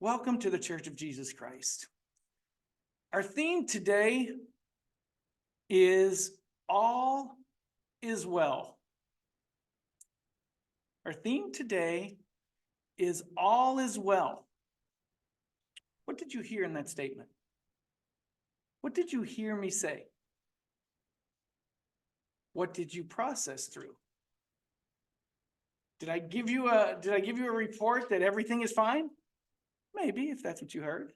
Welcome to the Church of Jesus Christ. Our theme today is All is Well. Our theme today is All is Well. What did you hear in that statement? What did you hear me say? What did you process through? Did I give you a report that everything is fine? Maybe, if that's what you heard.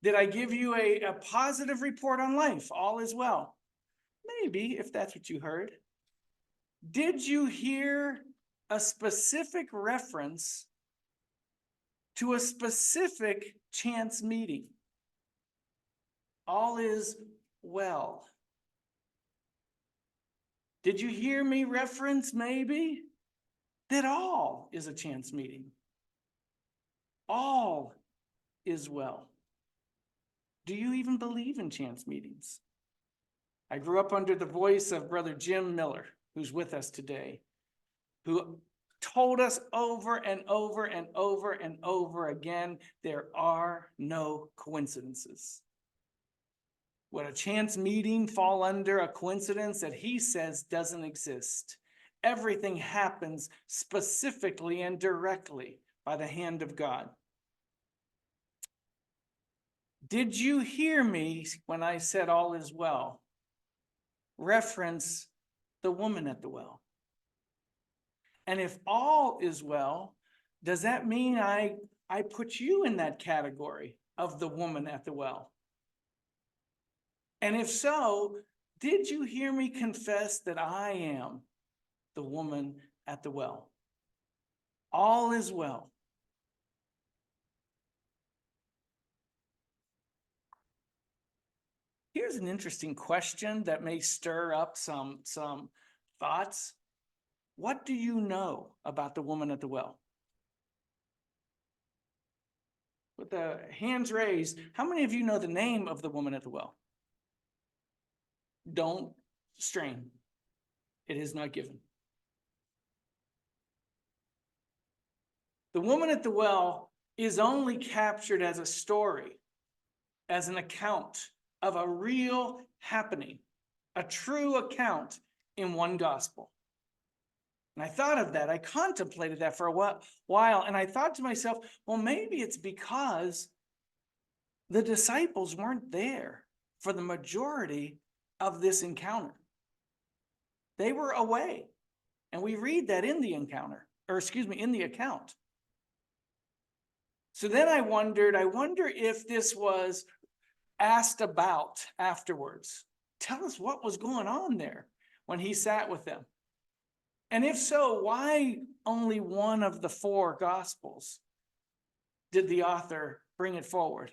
Did I give you a positive report on life? All is well. Maybe, if that's what you heard. Did you hear a specific reference to a specific chance meeting? All is well. Did you hear me reference maybe that all is a chance meeting? All is well. Do you even believe in chance meetings? I grew up under the voice of Brother Jim Miller, who's with us today, who told us over and over and over and over again, there are no coincidences. Would a chance meeting fall under a coincidence that he says doesn't exist? Everything happens specifically and directly by the hand of God. Did you hear me when I said all is well? Reference the woman at the well. And if all is well, does that mean I put you in that category of the woman at the well? And if so, did you hear me confess that I am the woman at the well? All is well. Here's an interesting question that may stir up some thoughts. What do you know about the woman at the well? With the hands raised, how many of you know the name of the woman at the well? Don't strain. It is not given. The woman at the well is only captured as a story, as an account of a real happening, a true account in one gospel. And I thought of that. I contemplated that for a while, and I thought to myself, well, maybe it's because the disciples weren't there for the majority of this encounter. They were away, and we read that in the encounter, in the account. So then I wonder if this was asked about afterwards. Tell us what was going on there when he sat with them. And if so, why only one of the four gospels did the author bring it forward?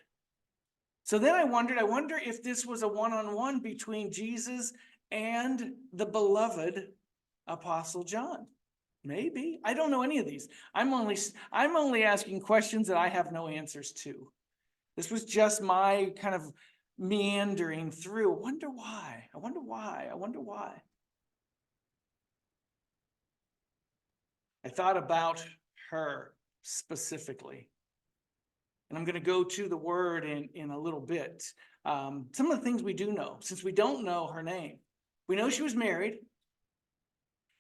So then I wonder if this was a one-on-one between Jesus and the beloved Apostle John. Maybe. I don't know any of these. I'm only asking questions that I have no answers to. This was just my kind of meandering through. I wonder why. I thought about her specifically. And I'm going to go to the word in a little bit. Some of the things we do know, since we don't know her name. We know she was married.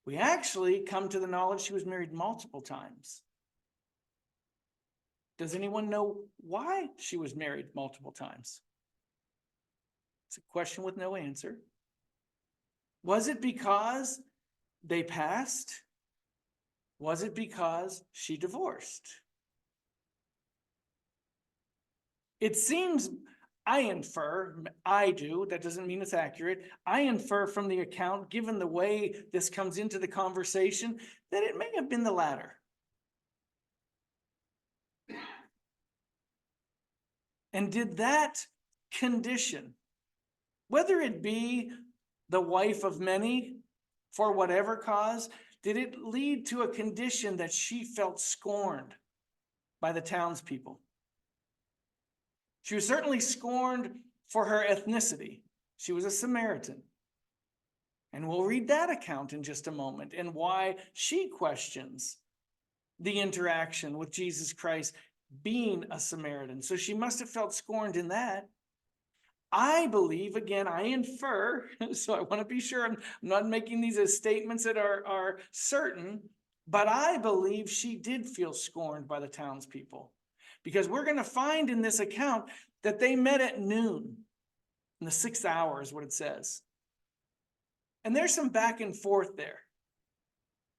We actually come to the knowledge she was married multiple times. Does anyone know why she was married multiple times? It's a question with no answer. Was it because they passed? Was it because she divorced? It seems, I do, that doesn't mean it's accurate. I infer from the account, given the way this comes into the conversation, that it may have been the latter. And did that condition, whether it be the wife of many for whatever cause, did it lead to a condition that she felt scorned by the townspeople? She was certainly scorned for her ethnicity. She was a Samaritan. And we'll read that account in just a moment and why she questions the interaction with Jesus Christ being a Samaritan. So she must have felt scorned in that. I believe, again, I infer, so I want to be sure I'm not making these as statements that are certain, but I believe she did feel scorned by the townspeople. Because we're going to find in this account that they met at noon, in the 6th hour is what it says. And there's some back and forth there,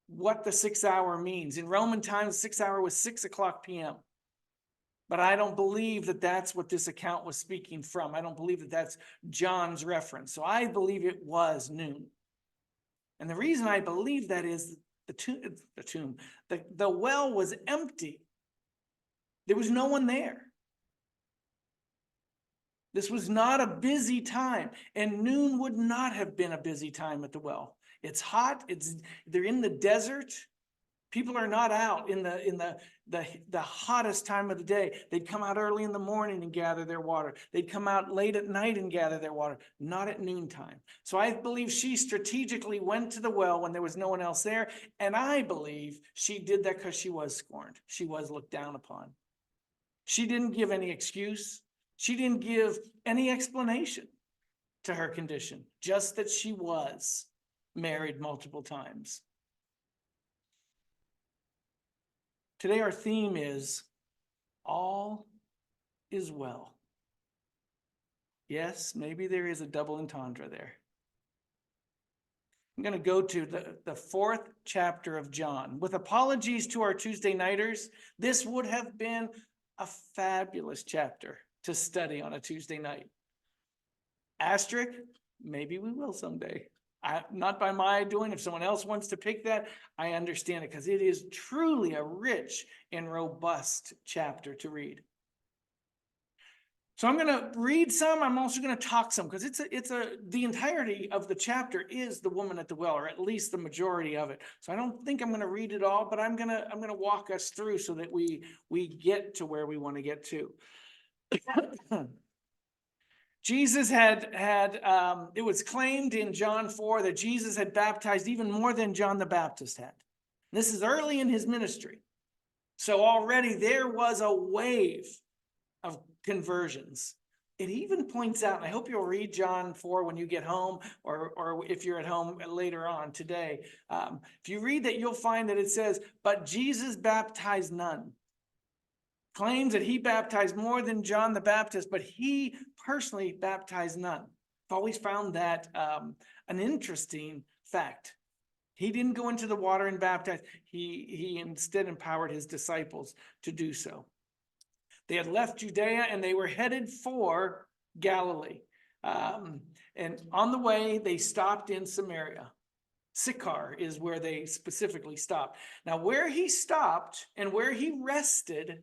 what the 6th hour means. In Roman times, the 6th hour was 6:00 p.m. But I don't believe that that's what this account was speaking from. I don't believe that that's John's reference. So I believe it was noon. And the reason I believe that is the well was empty. There was no one there. This was not a busy time, and noon would not have been a busy time at the well. It's hot. They're in the desert. People are not out in the hottest time of the day. They'd come out early in the morning and gather their water. They'd come out late at night and gather their water, not at noontime. So I believe she strategically went to the well when there was no one else there. And I believe she did that because she was scorned. She was looked down upon. She didn't give any excuse. She didn't give any explanation to her condition, just that she was married multiple times. Today our theme is all is well. Yes, maybe there is a double entendre there. I'm going to go to the 4th chapter of John. With apologies to our Tuesday nighters, this would have been a fabulous chapter to study on a Tuesday night. Asterisk, maybe we will someday. Not by my doing. If someone else wants to pick that, I understand it, because it is truly a rich and robust chapter to read. So I'm going to read some. I'm also going to talk some, because the entirety of the chapter is the woman at the well, or at least the majority of it. So I don't think I'm going to read it all, but I'm going to walk us through so that we get to where we want to get to. Jesus had it was claimed in John 4 that Jesus had baptized even more than John the Baptist had. This is early in his ministry. So already there was a wave of conversions. It even points out, and I hope you'll read John 4 when you get home, or if you're at home later on today. If you read that, you'll find that it says, but Jesus baptized none. Claims that he baptized more than John the Baptist, but he personally baptized none. I've always found that an interesting fact. He didn't go into the water and baptize. He instead empowered his disciples to do so. They had left Judea and they were headed for Galilee. And on the way, they stopped in Samaria. Sychar is where they specifically stopped. Now, where he stopped and where he rested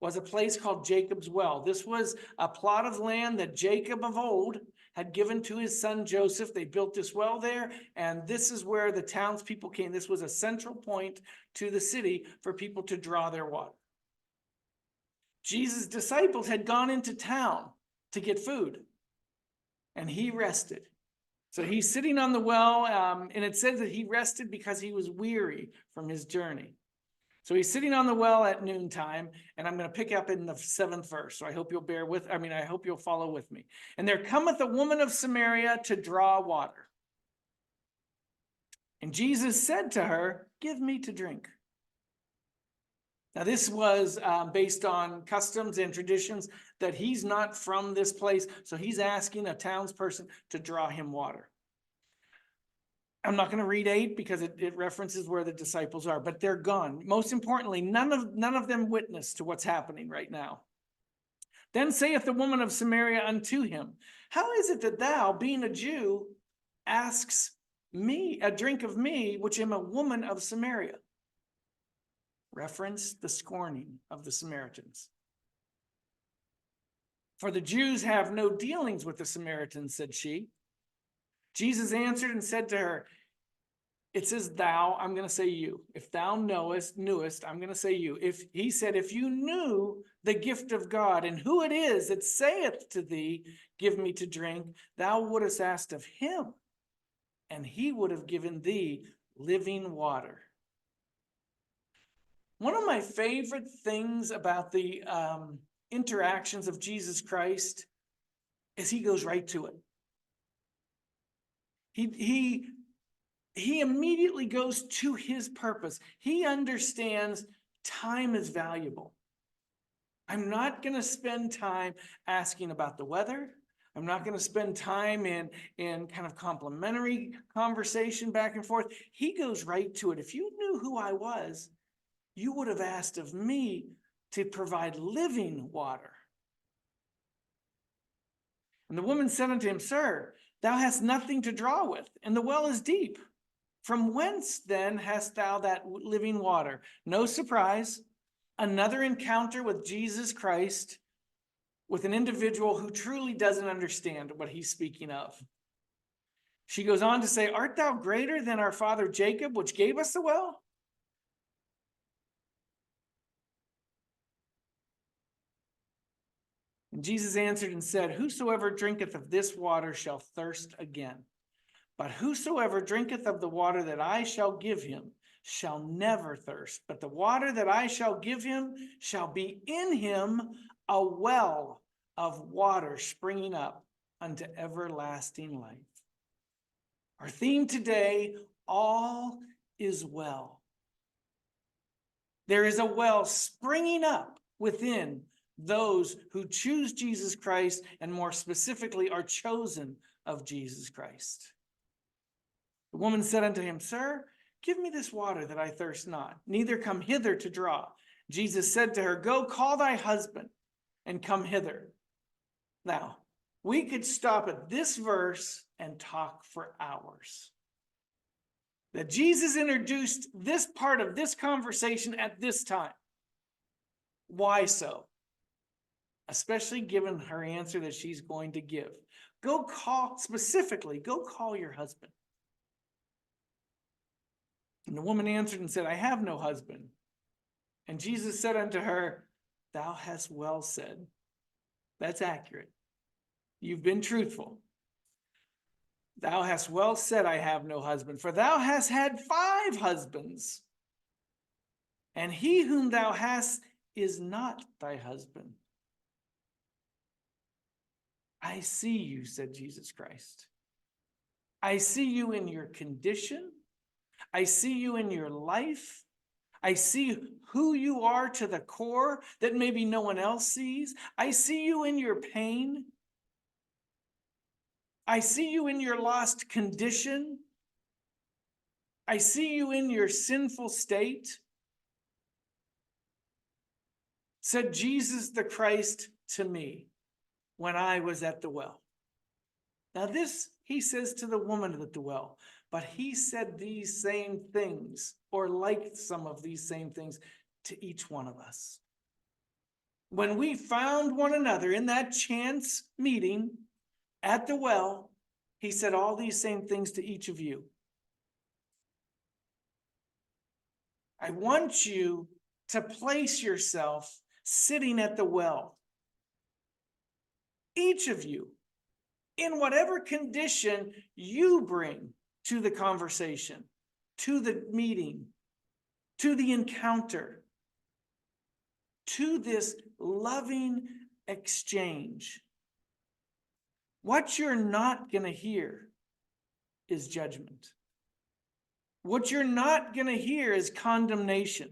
was a place called Jacob's Well. This was a plot of land that Jacob of old had given to his son Joseph. They built this well there, and this is where the townspeople came. This was a central point to the city for people to draw their water. Jesus' disciples had gone into town to get food, and he rested. So he's sitting on the well, and it says that he rested because he was weary from his journey. So he's sitting on the well at noontime, and I'm going to pick up in the 7th verse. So I hope you'll I hope you'll follow with me. And there cometh a woman of Samaria to draw water. And Jesus said to her, give me to drink. Now this was based on customs and traditions that he's not from this place. So he's asking a townsperson to draw him water. I'm not going to read 8 because it references where the disciples are, but they're gone. Most importantly, none of them witness to what's happening right now. Then saith the woman of Samaria unto him, how is it that thou, being a Jew, asks me a drink of me, which am a woman of Samaria? Reference the scorning of the Samaritans. For the Jews have no dealings with the Samaritans, said she. Jesus answered and said to her, it says thou, I'm going to say you. If thou knewest, I'm going to say you. He said, if you knew the gift of God and who it is that saith to thee, give me to drink, thou wouldest asked of him, and he would have given thee living water. One of my favorite things about the interactions of Jesus Christ is he goes right to it. He immediately goes to his purpose. He understands time is valuable. I'm not going to spend time asking about the weather. I'm not going to spend time in kind of complimentary conversation back and forth. He goes right to it. If you knew who I was, you would have asked of me to provide living water. And the woman said unto him, Sir, thou hast nothing to draw with, and the well is deep. From whence then hast thou that living water? No surprise. Another encounter with Jesus Christ, with an individual who truly doesn't understand what he's speaking of. She goes on to say, Art thou greater than our father Jacob, which gave us the well? And Jesus answered and said, Whosoever drinketh of this water shall thirst again. But whosoever drinketh of the water that I shall give him shall never thirst. But the water that I shall give him shall be in him a well of water springing up unto everlasting life. Our theme today, all is well. There is a well springing up within those who choose Jesus Christ, and more specifically are chosen of Jesus Christ. The woman said unto him, Sir, give me this water that I thirst not, neither come hither to draw. Jesus said to her, Go call thy husband and come hither. Now, we could stop at this verse and talk for hours. That Jesus introduced this part of this conversation at this time. Why so? Especially given her answer that she's going to give. Go call your husband. And the woman answered and said, I have no husband. And Jesus said unto her, Thou hast well said. That's accurate. You've been truthful. Thou hast well said, I have no husband. For thou hast had 5 husbands, and he whom thou hast is not thy husband. I see you, said Jesus Christ. I see you in your condition. I see you in your life. I see who you are to the core that maybe no one else sees. I see you in your pain. I see you in your lost condition. I see you in your sinful state. Said Jesus the Christ to me when I was at the well. Now this he says to the woman at the well. But he said these same things, or like some of these same things, to each one of us. When we found one another in that chance meeting at the well, he said all these same things to each of you. I want you to place yourself sitting at the well. Each of you, in whatever condition you bring to the conversation, to the meeting, to the encounter, to this loving exchange. What you're not going to hear is judgment. What you're not going to hear is condemnation.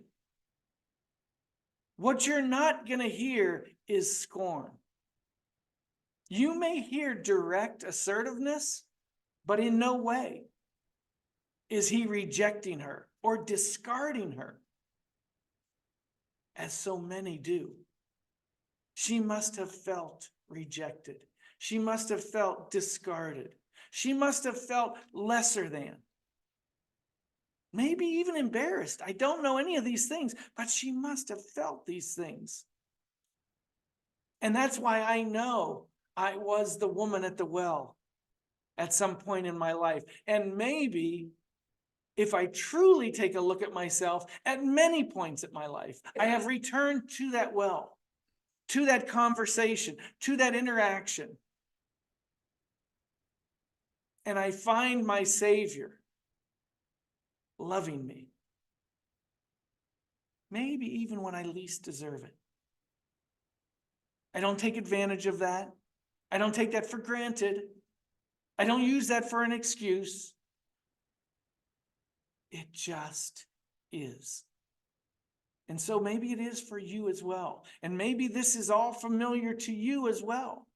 What you're not going to hear is scorn. You may hear direct assertiveness, but in no way is he rejecting her or discarding her, as so many do. She must have felt rejected. She must have felt discarded. She must have felt lesser than. Maybe even embarrassed. I don't know any of these things, but she must have felt these things. And that's why I know I was the woman at the well at some point in my life. And maybe if I truly take a look at myself, at many points in my life, I have returned to that well, to that conversation, to that interaction. And I find my Savior loving me, maybe even when I least deserve it. I don't take advantage of that. I don't take that for granted. I don't use that for an excuse. It just is. And so maybe it is for you as well. And maybe this is all familiar to you as well.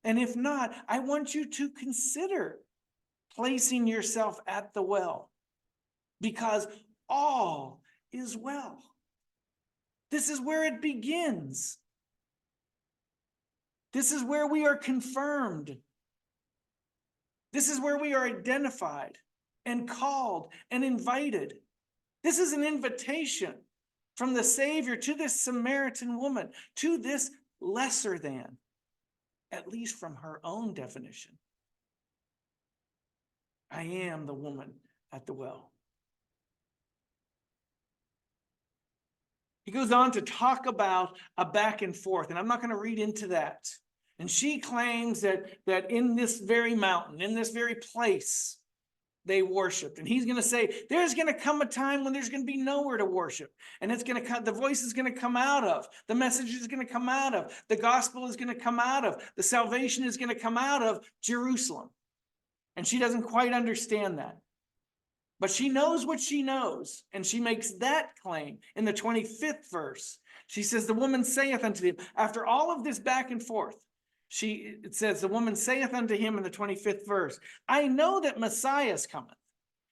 And if not, I want you to consider placing yourself at the well, because all is well. This is where it begins. This is where we are confirmed. This is where we are identified and called and invited. This is an invitation from the Savior to this Samaritan woman, to this lesser than, at least from her own definition. I am the woman at the well. He goes on to talk about a back and forth, and I'm not going to read into that. And she claims that in this very mountain, in this very place, they worshiped. And he's going to say, there's going to come a time when there's going to be nowhere to worship. And it's going to come, the voice is going to come out of, the message is going to come out of, the gospel is going to come out of, the salvation is going to come out of Jerusalem. And she doesn't quite understand that. But she knows what she knows, and she makes that claim in the 25th verse. She says, the woman saith unto him, after all of this back and forth, it says, the woman saith unto him in the 25th verse, I know that Messiah cometh,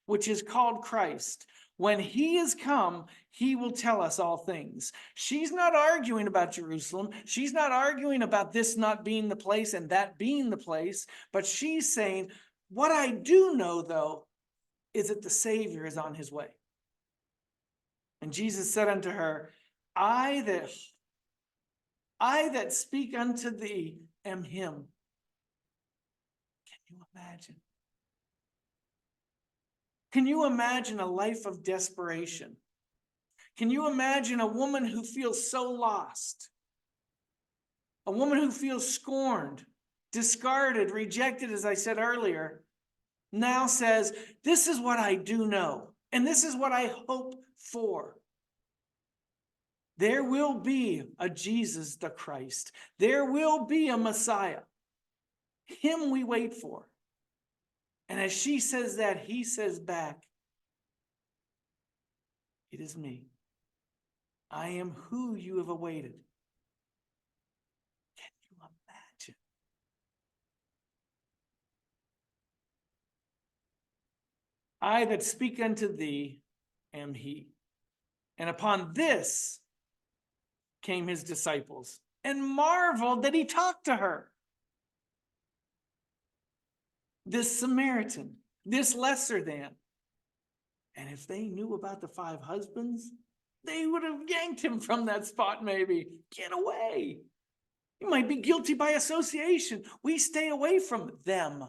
which is called Christ. When he is come, he will tell us all things. She's not arguing about Jerusalem. She's not arguing about this not being the place and that being the place, but she's saying, what I do know, though, is that the Savior is on his way. And Jesus said unto her, I that speak unto thee am him. Can you imagine? Can you imagine a life of desperation? Can you imagine a woman who feels so lost? A woman who feels scorned, discarded, rejected, as I said earlier, now says, this is what I do know, and this is what I hope for. There will be a Jesus the Christ. There will be a Messiah. Him we wait for. And as she says that, he says back, it is me. I am who you have awaited. Can you imagine? I that speak unto thee am he. And upon this came his disciples and marveled that he talked to her. This Samaritan, this lesser than. And if they knew about the 5 husbands, they would have yanked him from that spot maybe. Get away. You might be guilty by association. We stay away from them.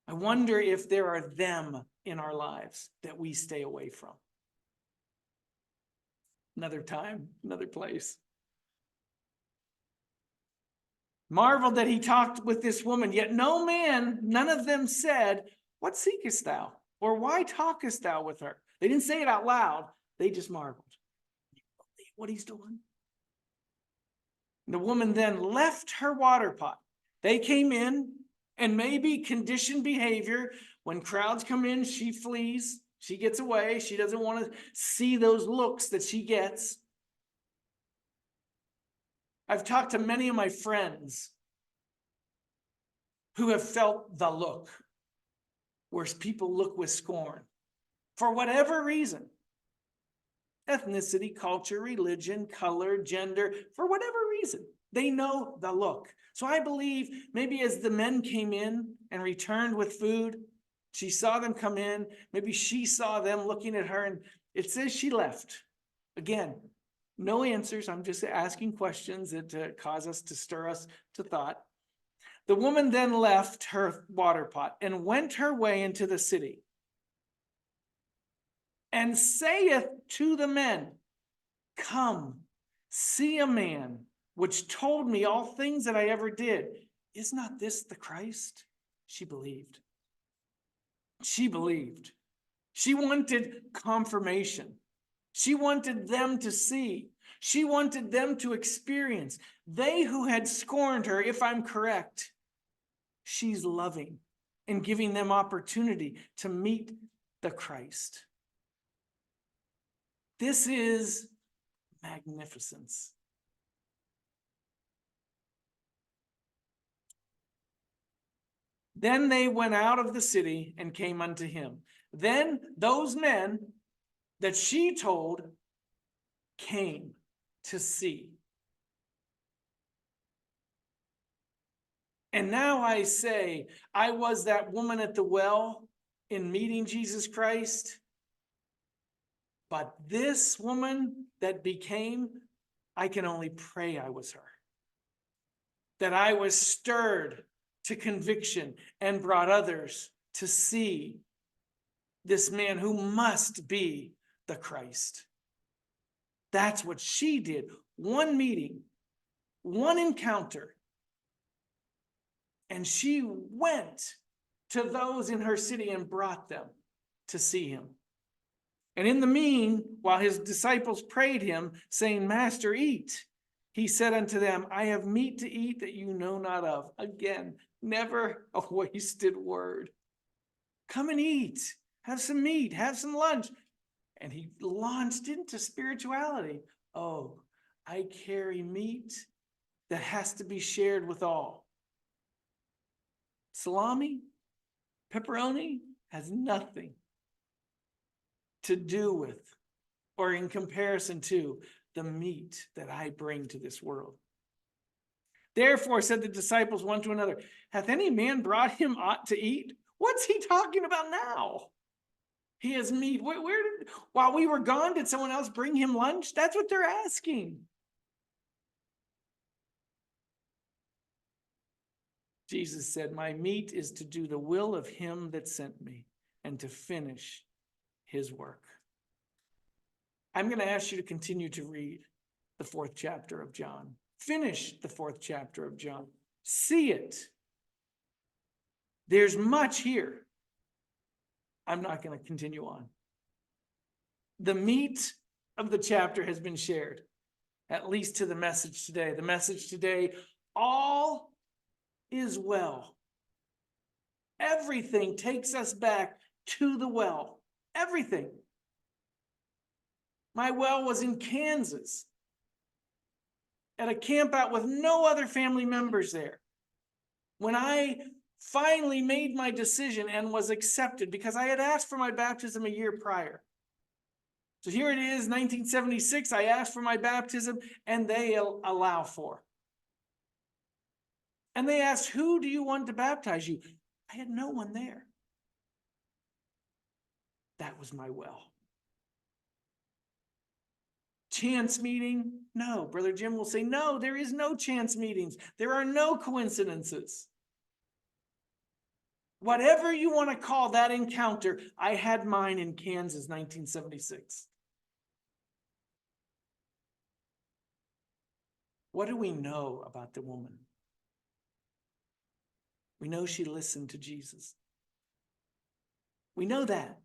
I wonder if there are them in our lives that we stay away from. Another time, another place. Marveled that he talked with this woman, yet no man, none of them said, what seekest thou? Or why talkest thou with her? They didn't say it out loud. They just marveled. What he's doing. The woman then left her water pot. They came in, and maybe conditioned behavior. When crowds come in, she flees. She gets away. She doesn't want to see those looks that she gets. I've talked to many of my friends who have felt the look, where people look with scorn for whatever reason. Ethnicity, culture, religion, color, gender, for whatever reason. They know the look. So I believe maybe as the men came in and returned with food, she saw them come in. Maybe she saw them looking at her, and it says she left. Again, no answers. I'm just asking questions that cause us to stir us to thought. The woman then left her water pot and went her way into the city, and saith to the men, come, see a man which told me all things that I ever did. Is not this the Christ? She believed. She believed. She wanted confirmation. She wanted them to see. She wanted them to experience. They who had scorned her, if I'm correct, she's loving and giving them opportunity to meet the Christ. This is magnificence. Then they went out of the city and came unto him. Then those men that she told came to see. And now I say, I was that woman at the well in meeting Jesus Christ. But this woman that became, I can only pray I was her. That I was stirred to conviction and brought others to see this man who must be the Christ. That's what she did. One meeting, one encounter. And she went to those in her city and brought them to see him. And in the mean, while his disciples prayed him, saying, Master, eat. He said unto them, I have meat to eat that you know not of. Again, never a wasted word. Come and eat. Have some meat. Have some lunch. And he launched into spirituality. Oh, I carry meat that has to be shared with all. Salami, pepperoni has nothing to do with or in comparison to the meat that I bring to this world. Therefore said the disciples one to another, hath any man brought him aught to eat? What's he talking about now? He has meat. While we were gone, did someone else bring him lunch? That's what they're asking. Jesus said, my meat is to do the will of him that sent me and to finish his work. I'm going to ask you to continue to read the 4th chapter of John. Finish the 4th chapter of John. See it. There's much here. I'm not going to continue on. The meat of the chapter has been shared, at least to the message today. The message today, all is well. Everything takes us back to the well. Everything. My well was in Kansas at a camp out with no other family members there. When I finally made my decision and was accepted, because I had asked for my baptism a year prior. So here it is, 1976, I asked for my baptism and they allow for. And they asked, who do you want to baptize you? I had no one there. That was my well. Chance meeting? No. Brother Jim will say, no, there is no chance meetings. There are no coincidences. Whatever you want to call that encounter, I had mine in Kansas, 1976. What do we know about the woman? We know she listened to Jesus. We know that.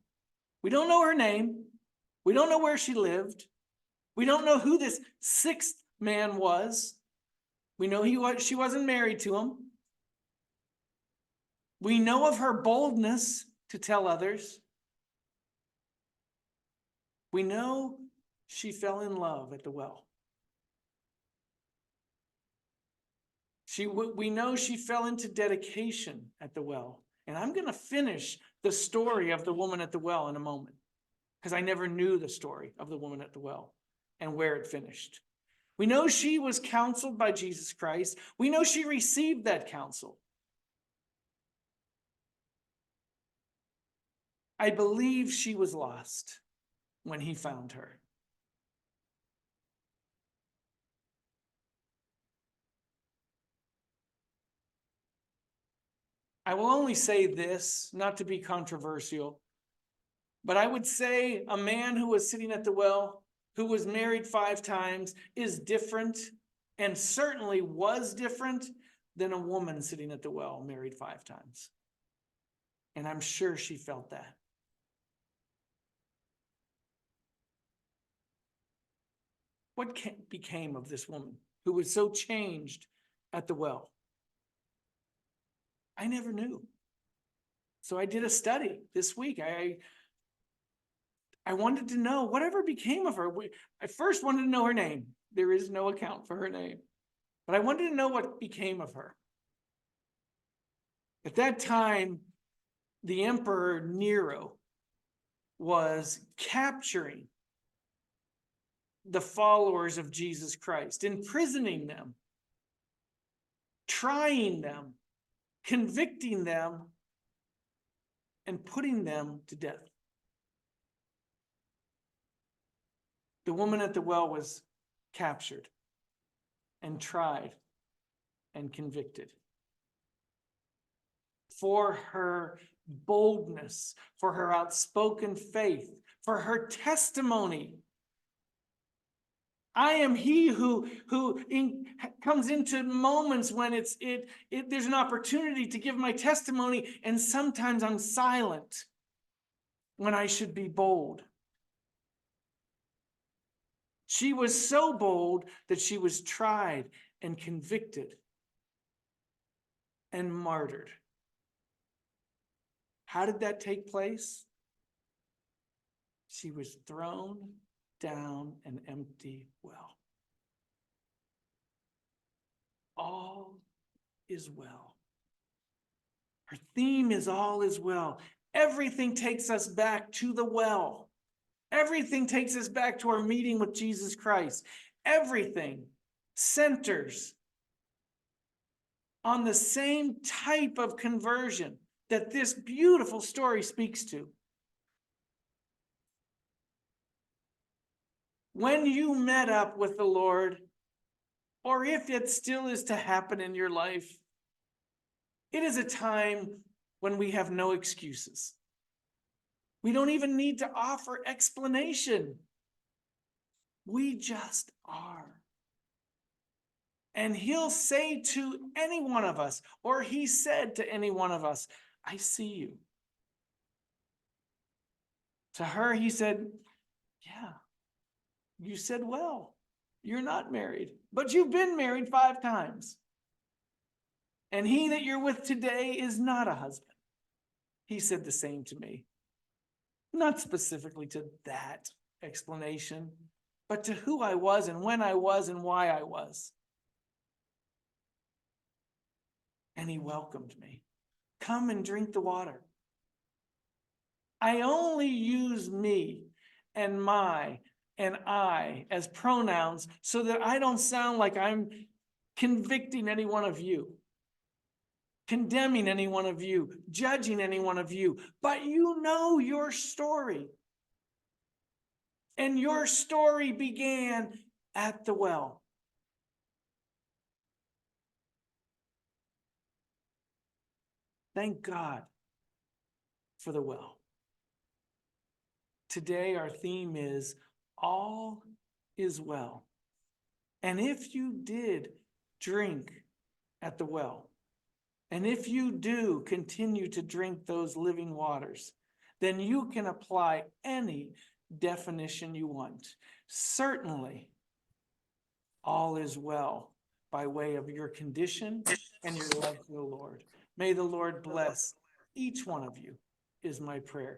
We don't know her name. We don't know where she lived. We don't know who this 6th man was. We know she wasn't married to him. We know of her boldness to tell others. We know she fell in love at the well. We know she fell into dedication at the well. And I'm going to finish the story of the woman at the well in a moment, because I never knew the story of the woman at the well and where it finished. We know she was counseled by Jesus Christ. We know she received that counsel. I believe she was lost when he found her. I will only say this, not to be controversial, but I would say a man who was sitting at the well, who was married 5 times, is different, and certainly was different than a woman sitting at the well, married 5 times. And I'm sure she felt that. What became of this woman who was so changed at the well? I never knew. So I did a study this week. I wanted to know whatever became of her. I first wanted to know her name. There is no account for her name. But I wanted to know what became of her. At that time, the Emperor Nero was capturing the followers of Jesus Christ, imprisoning them, trying them, convicting them, and putting them to death. The woman at the well was captured and tried and convicted for her boldness, for her outspoken faith, for her testimony. I am he who comes into moments when there's an opportunity to give my testimony, and sometimes I'm silent when I should be bold. She was so bold that she was tried and convicted and martyred. How did that take place? She was thrown down an empty well. All is well. Her theme is all is well. Everything takes us back to the well. Everything takes us back to our meeting with Jesus Christ. Everything centers on the same type of conversion that this beautiful story speaks to. When you met up with the Lord, or if it still is to happen in your life, it is a time when we have no excuses. We don't even need to offer explanation. We just are. And he'll say to any one of us, or he said to any one of us, I see you. To her, he said, yeah, you said well. You're not married, but you've been married 5 times. And he that you're with today is not a husband. He said the same to me. Not specifically to that explanation, but to who I was and when I was and why I was. And he welcomed me. Come and drink the water. I only use me and my and I as pronouns so that I don't sound like I'm convicting any one of you, condemning any one of you, judging any one of you. But you know your story. And your story began at the well. Thank God for the well. Today our theme is all is well. And if you did drink at the well, and if you do continue to drink those living waters, then you can apply any definition you want. Certainly, all is well by way of your condition and your love for the Lord. May the Lord bless each one of you, is my prayer.